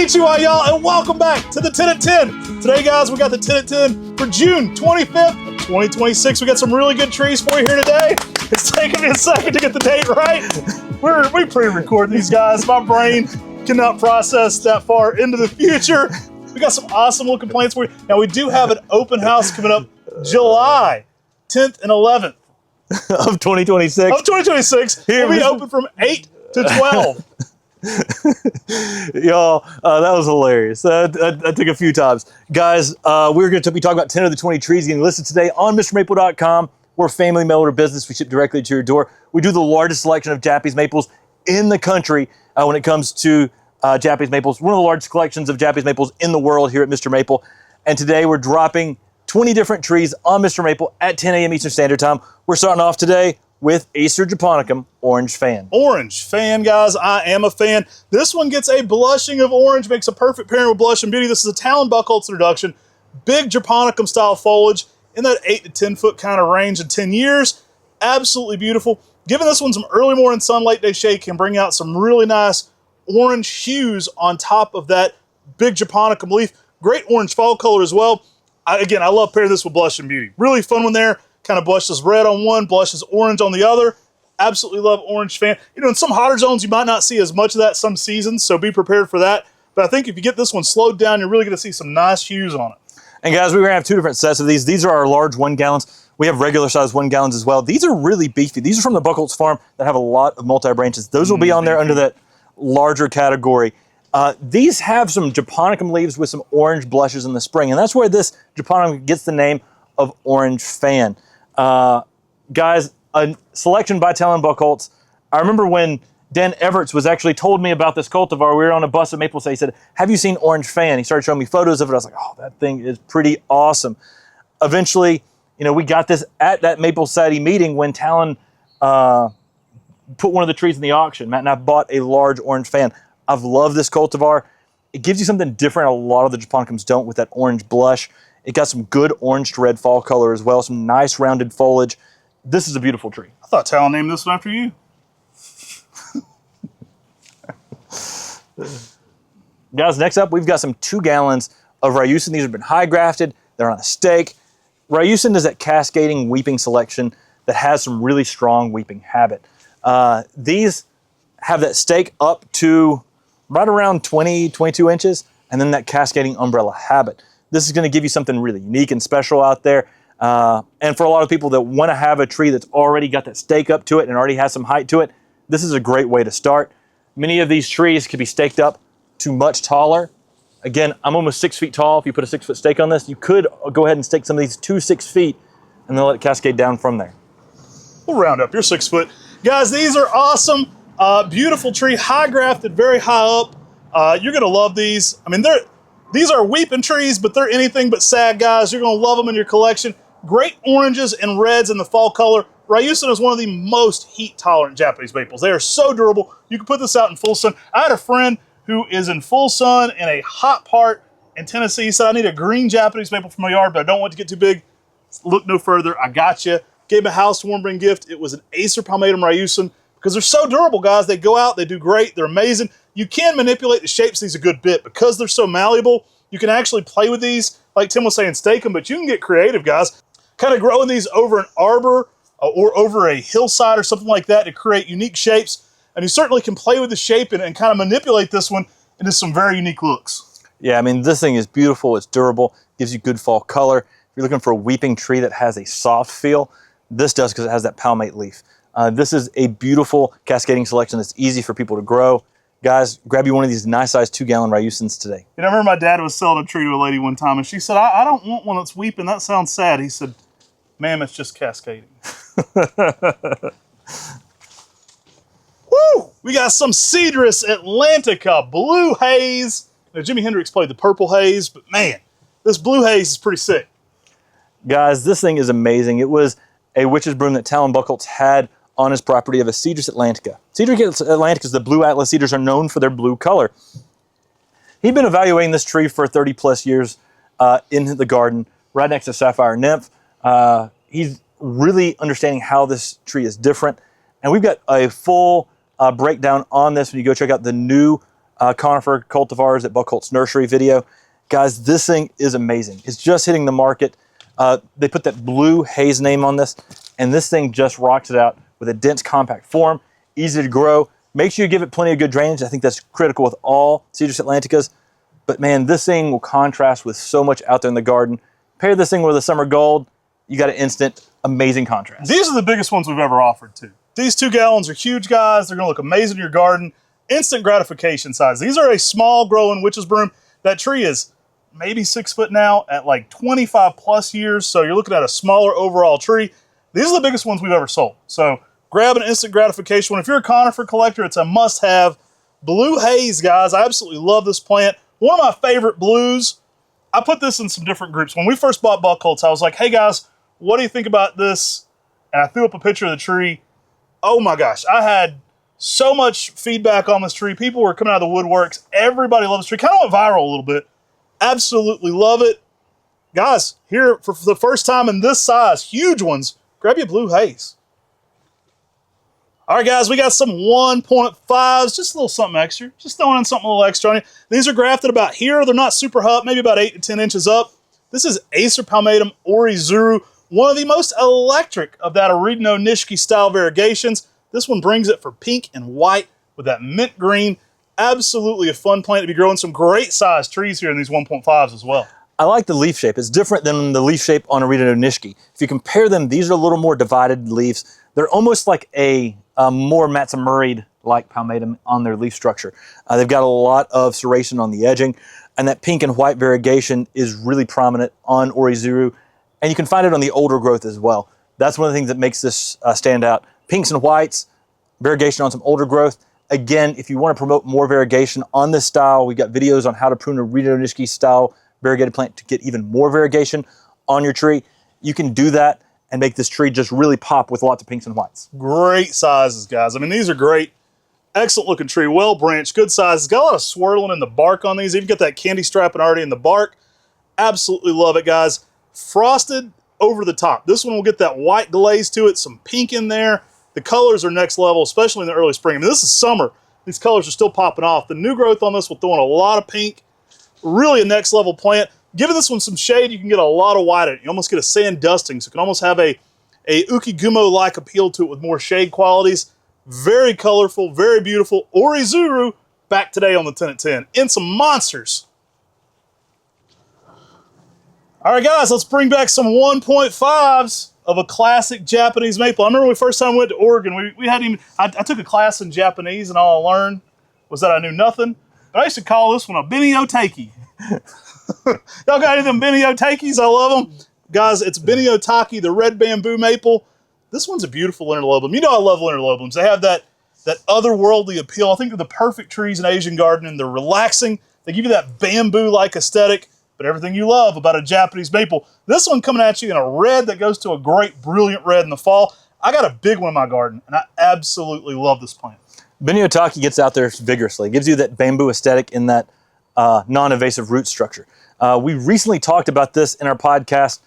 Konnichiwa, y'all, and welcome back to the 10 at 10. Today, guys, we got the 10 at 10 for June 25th, 2026. We got some really good trees for you here today. It's taking me a second to get the date right. We pre-record these, guys. My brain cannot process that far into the future. We got some awesome looking plants for you. Now, we do have an open house coming up July 10th and 11th. Of 2026. Of 2026. We'll be open from 8 to 12. Y'all, that was hilarious. That took a few times. Guys, we're going to be talking about 10 of the 20 trees getting listed today on MrMaple.com. We're a family mail order business. We ship directly to your door. We do the largest selection of Japanese maples in the country when it comes to Japanese maples. One of the largest collections of Japanese maples in the world here at Mr. Maple. And today we're dropping 20 different trees on Mr. Maple at 10 a.m. Eastern Standard Time. We're starting off today with Acer Japonicum Orange Fan. Orange Fan, guys. I am a fan. This one gets a blushing of orange, makes a perfect pairing with Blush and Beauty. This is a Talon Buchholz introduction. Big Japonicum style foliage in that 8 to 10 foot kind of range in 10 years. Absolutely beautiful. Giving this one some early morning sun, late day shade can bring out some really nice orange hues on top of that big Japonicum leaf. Great orange fall color as well. Again, I love pairing this with Blush and Beauty. Really fun one there. Kind of blushes red on one, blushes orange on the other. Absolutely love Orange Fan. You know, in some hotter zones, you might not see as much of that some seasons, so be prepared for that. But I think if you get this one slowed down, you're really going to see some nice hues on it. And guys, we're going to have two different sets of these. These are our large 1 gallons. We have regular size 1 gallons as well. These are really beefy. These are from the Buchholz farm that have a lot of multi-branches. Those will be on there under that larger category. These have some Japonicum leaves with some orange blushes in the spring, and that's where this Japonicum gets the name of Orange Fan. Guys, a selection by Talon Buchholz. I remember when Dan Everts was actually told me about this cultivar. We were on a bus at Maple State. He said, "Have you seen Orange Fan?" He started showing me photos of it. I was like, "Oh, that thing is pretty awesome." Eventually, you know, we got this at that Maple Society meeting when Talon put one of the trees in the auction. Matt and I bought a large Orange Fan. I've loved this cultivar. It gives you something different a lot of the Japonicums don't with that orange blush. It got some good orange to red fall color as well, some nice rounded foliage. This is a beautiful tree. I thought Talon named this one after you. Guys, next up, we've got some 2 gallons of Ryusen. These have been high grafted. They're on a stake. Ryusen is that cascading weeping selection that has some really strong weeping habit. These have that stake up to right around 20, 22 inches, and then that cascading umbrella habit. This is going to give you something really unique and special out there. And for a lot of people that want to have a tree that's already got that stake up to it and already has some height to it, this is a great way to start. Many of these trees could be staked up to much taller. Again, I'm almost 6 feet tall. If you put a 6 foot stake on this, you could go ahead and stake some of these to 6 feet and then let it cascade down from there. We'll round up. You're 6 foot. Guys, these are awesome. Beautiful tree, high grafted, very high up. You're going to love these. I mean, these are weeping trees, but they're anything but sad, guys. You're going to love them in your collection. Great oranges and reds in the fall color. Ryusen is one of the most heat-tolerant Japanese maples. They are so durable. You can put this out in full sun. I had a friend who is in full sun in a hot part in Tennessee. He said, "I need a green Japanese maple for my yard, but I don't want it to get too big." Look no further. I got you. Gave him a housewarming gift. It was an Acer Palmatum Ryusen because they're so durable, guys. They go out. They do great. They're amazing. You can manipulate the shapes of these a good bit. Because they're so malleable, you can actually play with these. Like Tim was saying, stake them, but you can get creative, guys. Kind of growing these over an arbor or over a hillside or something like that to create unique shapes. And you certainly can play with the shape and kind of manipulate this one into some very unique looks. Yeah, I mean, this thing is beautiful. It's durable. Gives you good fall color. If you're looking for a weeping tree that has a soft feel, this does because it has that palmate leaf. This is a beautiful cascading selection that's easy for people to grow. Guys, grab you one of these nice size 2 gallon Ryusens today. You know, I remember my dad was selling a tree to a lady one time, and she said, I don't want one that's weeping. That sounds sad. He said, "Ma'am, it's just cascading." Woo! We got some Cedrus Atlantica Blue Haze. Now, Jimi Hendrix played the Purple Haze, but man, this Blue Haze is pretty sick. Guys, this thing is amazing. It was a witch's broom that Talon Buchholz had on his property of a Cedrus Atlantica. Cedrus Atlanticas, the blue atlas cedars, are known for their blue color. He'd been evaluating this tree for 30 plus years in the garden, right next to Sapphire Nymph. He's really understanding how this tree is different. And we've got a full breakdown on this when you go check out the new Conifer Cultivars at Buckholt's Nursery video. Guys, this thing is amazing. It's just hitting the market. They put that Blue Haze name on this, and this thing just rocks it out with a dense, compact form, easy to grow. Make sure you give it plenty of good drainage. I think that's critical with all Cedrus atlanticas. But man, this thing will contrast with so much out there in the garden. Pair this thing with a summer gold, you got an instant, amazing contrast. These are the biggest ones we've ever offered too. These 2 gallons are huge, guys. They're gonna look amazing in your garden. Instant gratification size. These are a small growing witch's broom. That tree is maybe 6 foot now at like 25 plus years. So you're looking at a smaller overall tree. These are the biggest ones we've ever sold. So grab an instant gratification one. If you're a conifer collector, it's a must have. Blue Haze, guys. I absolutely love this plant. One of my favorite blues. I put this in some different groups. When we first bought Buckholtz, I was like, hey guys, what do you think about this? And I threw up a picture of the tree. Oh my gosh, I had so much feedback on this tree. People were coming out of the woodworks. Everybody loves this tree. Kind of went viral a little bit. Absolutely love it. Guys, here for the first time in this size, huge ones, grab your Blue Haze. All right, guys, we got some 1.5s, just a little something extra. Just throwing in something a little extra on you. These are grafted about here. They're not super high up, maybe about 8 to 10 inches up. This is Acer Palmatum Orizuru, one of the most electric of that Oregano Nishiki style variegations. This one brings it for pink and white with that mint green. Absolutely a fun plant to be growing some great sized trees here in these 1.5s as well. I like the leaf shape. It's different than the leaf shape on Oregano Nishiki. If you compare them, these are a little more divided leaves. They're almost like a more Matsumuriid-like palmatum on their leaf structure. They've got a lot of serration on the edging, and that pink and white variegation is really prominent on Orizuru, and you can find it on the older growth as well. That's one of the things that makes this stand out. Pinks and whites, variegation on some older growth. Again, if you want to promote more variegation on this style, we've got videos on how to prune a Oregano Nishiki style variegated plant to get even more variegation on your tree. You can do that and make this tree just really pop with lots of pinks and whites. Great sizes, guys. I mean, these are great. Excellent looking tree, well branched, good sizes. Got a lot of swirling in the bark on these. Even got that candy strapping already in the bark. Absolutely love it, guys. Frosted over the top. This one will get that white glaze to it, some pink in there. The colors are next level, especially in the early spring. I mean, this is summer. These colors are still popping off. The new growth on this will throw in a lot of pink. Really a next level plant. Giving this one some shade, you can get a lot of white in it. You almost get a sand dusting, so you can almost have a Ukigumo-like appeal to it with more shade qualities. Very colorful, very beautiful. Orizuru, back today on the 10 at 10. In some monsters. All right, guys, let's bring back some 1.5s of a classic Japanese maple. I remember when we first time went to Oregon, we hadn't even, I took a class in Japanese, and all I learned was that I knew nothing. But I used to call this one a Beni Otake. Y'all got any of them Beni Otakes? I love them. Guys, it's Beni Otake, the red bamboo maple. This one's a beautiful interlobulum. You know I love interlobulums. They have that otherworldly appeal. I think they're the perfect trees in Asian gardening. They're relaxing. They give you that bamboo-like aesthetic, but everything you love about a Japanese maple. This one coming at you in a red that goes to a great, brilliant red in the fall. I got a big one in my garden, and I absolutely love this plant. Beni Otake gets out there vigorously. It gives you that bamboo aesthetic in that non-invasive root structure. We recently talked about this in our podcast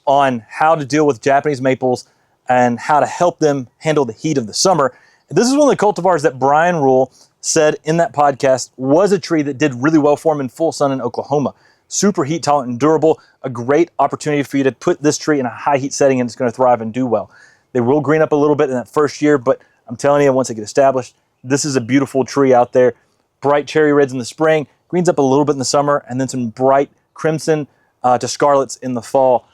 on how to deal with Japanese maples and how to help them handle the heat of the summer. This is one of the cultivars that Brian Rule said in that podcast was a tree that did really well for him in full sun in Oklahoma. Super heat tolerant and durable, a great opportunity for you to put this tree in a high heat setting and it's going to thrive and do well. They will green up a little bit in that first year, but I'm telling you, once they get established, this is a beautiful tree out there. Bright cherry reds in the spring, greens up a little bit in the summer, and then some bright crimson to scarlets in the fall.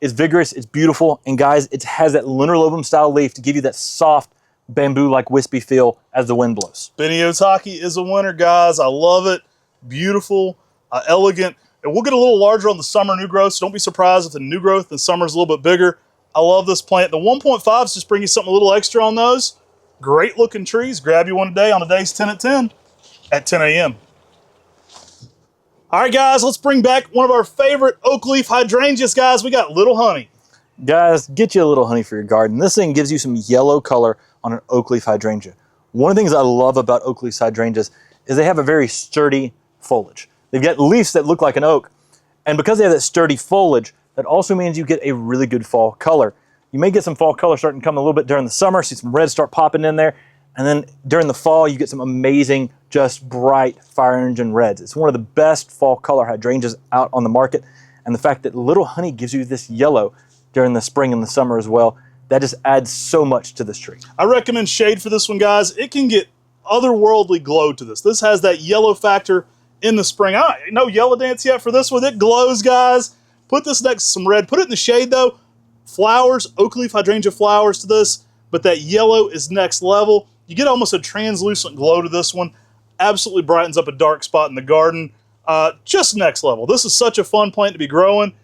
It's vigorous, it's beautiful, and guys, it has that interlobulum style leaf to give you that soft bamboo-like wispy feel as the wind blows. Beni Otake is a winner, guys. I love it. Beautiful, elegant. And we'll get a little larger on the summer new growth, so don't be surprised if the new growth in the summer is a little bit bigger. I love this plant. The 1.5s just bring you something a little extra on those. Great looking trees. Grab you one today on today's 10 at 10 at 10 a.m. All right, guys, let's bring back one of our favorite oak leaf hydrangeas, guys. We got Little Honey. Guys, get you a little honey for your garden. This thing gives you some yellow color on an oak leaf hydrangea. One of the things I love about oak leaf hydrangeas is they have a very sturdy foliage. They've got leaves that look like an oak, and because they have that sturdy foliage, that also means you get a really good fall color. You may get some fall color starting to come a little bit during the summer, see some reds start popping in there, and then during the fall, you get some amazing just bright fire engine reds. It's one of the best fall color hydrangeas out on the market. And the fact that Little Honey gives you this yellow during the spring and the summer as well, that just adds so much to this tree. I recommend shade for this one, guys. It can get otherworldly glow to this. This has that yellow factor in the spring. No yellow dance yet for this one. It glows, guys. Put this next to some red. Put it in the shade, though. Flowers, oak leaf hydrangea flowers to this, but that yellow is next level. You get almost a translucent glow to this one. Absolutely brightens up a dark spot in the garden. Just next level. This is such a fun plant to be growing.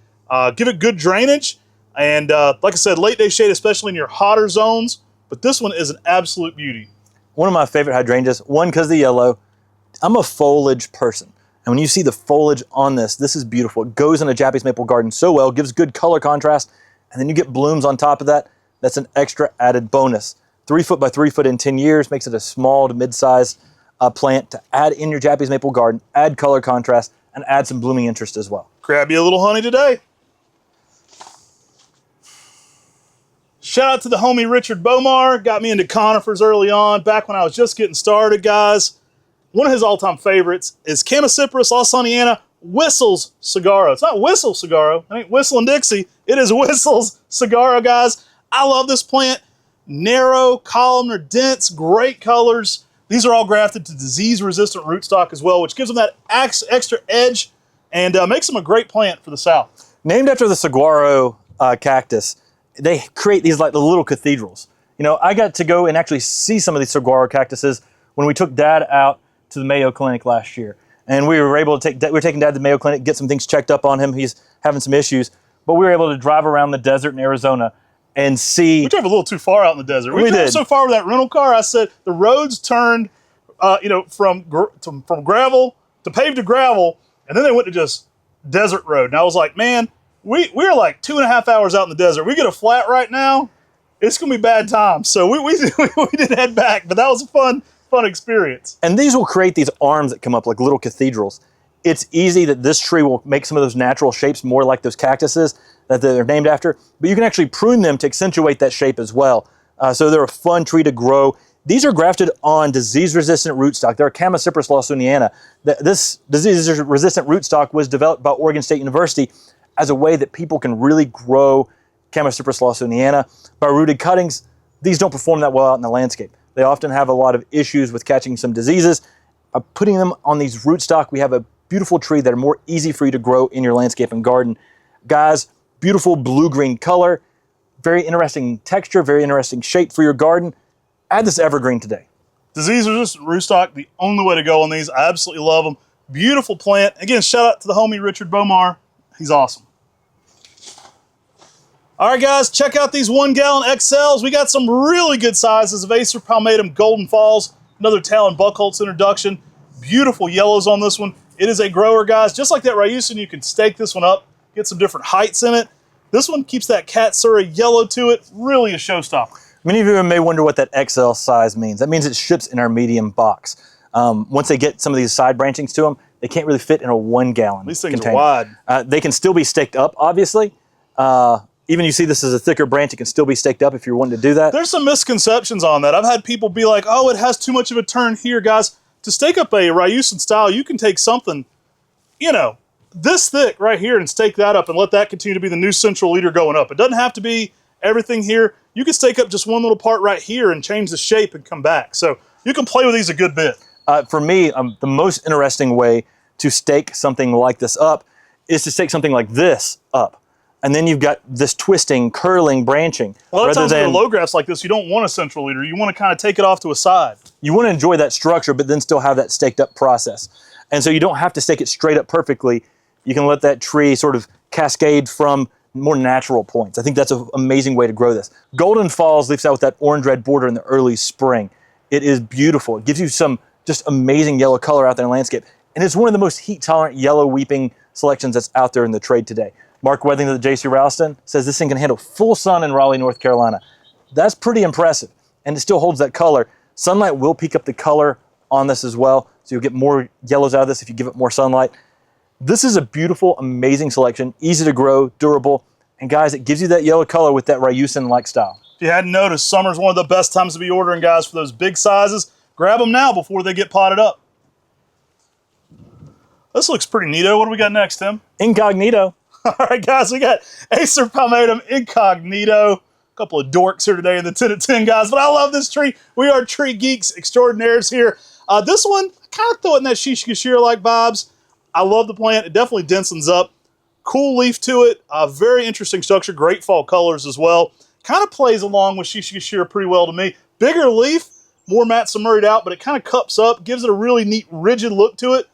Give it good drainage. And like I said, late day shade, especially in your hotter zones. But this one is an absolute beauty. One of my favorite hydrangeas, one because of the yellow. I'm a foliage person. And when you see the foliage on this, this is beautiful. It goes in a Japanese maple garden so well, gives good color contrast. And then you get blooms on top of that. That's an extra added bonus. 3 foot by 3 foot in 10 years makes it a small to mid-size plant to add in your Japanese maple garden, add color contrast, and add some blooming interest as well. Grab you a little honey today. Shout out to the homie Richard Bomar. Got me into conifers early on, back when I was just getting started, guys. One of his all-time favorites is Chamaecyparis lawsoniana, Wissel's Saguaro. It's not Wissel Saguaro. It ain't Wissel and Dixie. It is Wissel's Saguaro, guys. I love this plant. Narrow, columnar, dense, great colors. These are all grafted to disease-resistant rootstock as well, which gives them that extra edge and makes them a great plant for the South. Named after the saguaro cactus, they create these like the little cathedrals. You know, I got to go and actually see some of these saguaro cactuses when we took Dad out to the Mayo Clinic last year. And we were able to we were taking Dad to the Mayo Clinic, get some things checked up on him. He's having some issues. But we were able to drive around the desert in Arizona and see. We drove a little too far out in the desert. We drove did. so far with that rental car, I said the roads turned from gravel to paved to gravel, and then they went to just desert road. And I was like, man, we're like 2.5 hours out in the desert. We get a flat right now, it's going to be bad times. So we did head back, but that was a fun experience. And these will create these arms that come up like little cathedrals. It's easy that this tree will make some of those natural shapes more like those cactuses that they're named after, but you can actually prune them to accentuate that shape as well. So they're a fun tree to grow. These are grafted on disease-resistant rootstock. They're Chamaecyparis lawsoniana. This disease-resistant rootstock was developed by Oregon State University as a way that people can really grow Chamaecyparis lawsoniana. By rooted cuttings, these don't perform that well out in the landscape. They often have a lot of issues with catching some diseases. By putting them on these rootstock, we have a beautiful tree that are more easy for you to grow in your landscape and garden. Guys, beautiful blue-green color, very interesting texture, very interesting shape for your garden. Add this evergreen today. Disease-resistant rootstock, the only way to go on these. I absolutely love them. Beautiful plant. Again, shout out to the homie Richard Bomar. He's awesome. All right, guys, check out these 1 gallon XLs. We got some really good sizes of Acer Palmatum Golden Falls. Another Talon Buckholz introduction. Beautiful yellows on this one. It is a grower, guys. Just like that Ryusen, you can stake this one up, get some different heights in it. This one keeps that Katsura yellow to it. Really a showstopper. Many of you may wonder what that XL size means. That means it ships in our medium box. Once they get some of these side branchings to them, they can't really fit in a 1 gallon These things container. are wide. They can still be staked up, obviously. Even you see this as a thicker branch, it can still be staked up if you're wanting to do that. There's some misconceptions on that. I've had people be like, oh, it has too much of a turn here, guys. To stake up a Ryusen style, you can take something, this thick right here and stake that up and let that continue to be the new central leader going up. It doesn't have to be everything here. You can stake up just one little part right here and change the shape and come back. So you can play with these a good bit. For me, the most interesting way to stake something like this up is to stake something like this up. And then you've got this twisting, curling, branching. A lot of times with low grass like this, you don't want a central leader. You want to kind of take it off to a side. You want to enjoy that structure, but then still have that staked up process. And so you don't have to stake it straight up perfectly. You can let that tree sort of cascade from more natural points. I think that's an amazing way to grow this. Golden Falls leaves out with that orange-red border in the early spring. It is beautiful. It gives you some just amazing yellow color out there in the landscape. And it's one of the most heat-tolerant yellow weeping selections that's out there in the trade today. Mark Wethington of J.C. Ralston says this thing can handle full sun in Raleigh, North Carolina. That's pretty impressive, and it still holds that color. Sunlight will peak up the color on this as well, so you'll get more yellows out of this if you give it more sunlight. This is a beautiful, amazing selection, easy to grow, durable, and guys, it gives you that yellow color with that Ryusen-like style. If you hadn't noticed, summer's one of the best times to be ordering, guys, for those big sizes. Grab them now before they get potted up. This looks pretty neato. What do we got next, Tim? Incognito. All right, guys, we got Acer Palmatum Incognito. A couple of dorks here today in the 10 at 10, guys, but I love this tree. We are tree geeks extraordinaires here. This one, I kind of throw it in that Shishikashira-like vibes. I love the plant. It definitely densens up. Cool leaf to it. Very interesting structure. Great fall colors as well. Kind of plays along with Shishikashira pretty well to me. Bigger leaf, more Matsumuri'd out, but it kind of cups up, gives it a really neat, rigid look to it.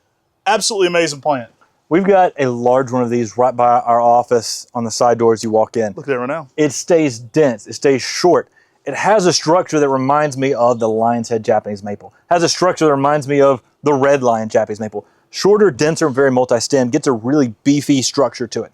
Absolutely amazing plant. We've got a large one of these right by our office on the side door as you walk in. Look at that right now. It stays dense. It stays short. It has a structure that reminds me of the lion's head Japanese maple. Has a structure that reminds me of the red lion Japanese maple. Shorter, denser, very multi-stem. Gets a really beefy structure to it.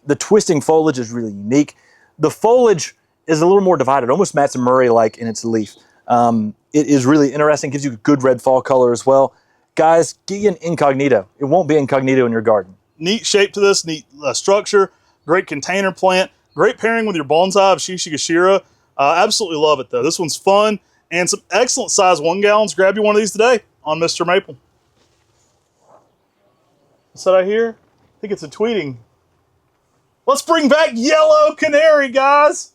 The twisting foliage is really unique. The foliage is a little more divided, almost Matsumuri-like in its leaf. It is really interesting. Gives you a good red fall color as well. Guys, get you an Incognito. It won't be Incognito in your garden. Neat shape to this, neat structure, great container plant, great pairing with your bonsai of Shishikashira. Absolutely love it though. This one's fun and some excellent size 1 gallons. Grab you one of these today on Mr. Maple. What's that I hear? I think it's a tweeting. Let's bring back Yellow Canary, guys.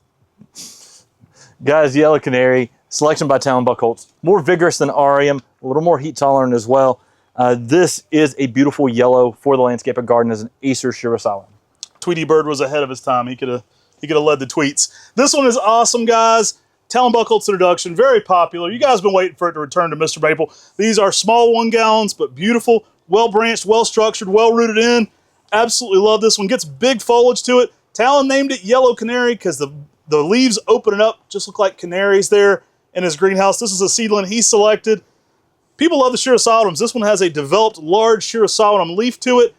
Guys, Yellow Canary, selection by Talon Buchholz. More vigorous than Arium, a little more heat tolerant as well. This is a beautiful yellow for the landscape and garden as an Acer shirasawanum. Tweety Bird was ahead of his time. He could have led the tweets. This one is awesome, guys. Talon Buchholz introduction, very popular. You guys have been waiting for it to return to Mr. Maple. These are small 1 gallons, but beautiful, well branched, well structured, well rooted in. Absolutely love this one. Gets big foliage to it. Talon named it Yellow Canary because the leaves opening up just look like canaries there in his greenhouse. This is a seedling he selected. People love the shirasawanums. This one has a developed large shirasawanum leaf to it.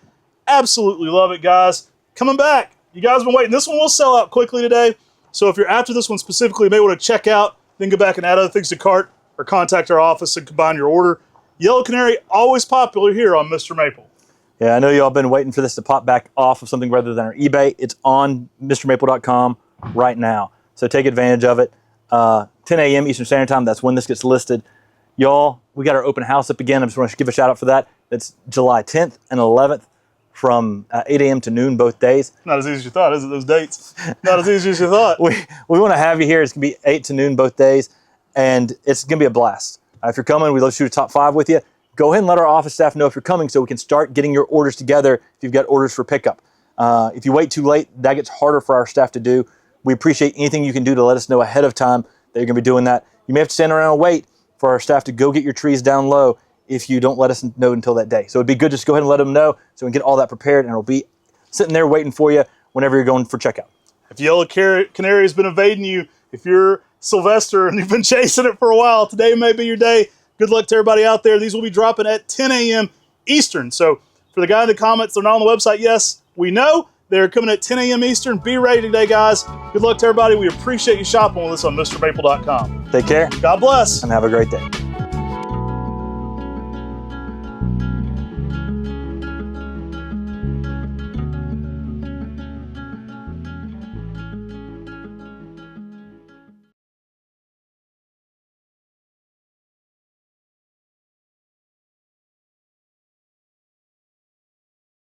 Absolutely love it, guys. Coming back. You guys have been waiting. This one will sell out quickly today. So if you're after this one specifically, you may want to check out, then go back and add other things to cart or contact our office and combine your order. Yellow Canary, always popular here on Mr. Maple. Yeah, I know y'all been waiting for this to pop back off of something rather than our eBay. It's on MrMaple.com right now. So take advantage of it. 10 a.m. Eastern Standard Time, that's when this gets listed. Y'all, we got our open house up again. I just want to give a shout out for that. It's July 10th and 11th from 8 a.m. to noon both days. Not as easy as you thought, is it, those dates? Not as easy as you thought. We want to have you here. It's going to be 8 to noon both days, and it's going to be a blast. If you're coming, we'd love to shoot a top 5 with you. Go ahead and let our office staff know if you're coming so we can start getting your orders together if you've got orders for pickup. If you wait too late, that gets harder for our staff to do. We appreciate anything you can do to let us know ahead of time that you're going to be doing that. You may have to stand around and wait for our staff to go get your trees down low if you don't let us know until that day. So it'd be good just go ahead and let them know so we can get all that prepared, and it'll be sitting there waiting for you whenever you're going for checkout. If Yellow Canary has been evading you, if you're Sylvester and you've been chasing it for a while, today may be your day. Good luck to everybody out there. These will be dropping at 10 a.m. Eastern. So for the guy in the comments, they're not on the website. Yes, we know. They're coming at 10 a.m. Eastern. Be ready today, guys. Good luck to everybody. We appreciate you shopping with us on MrMaple.com. Take care. God bless. And have a great day.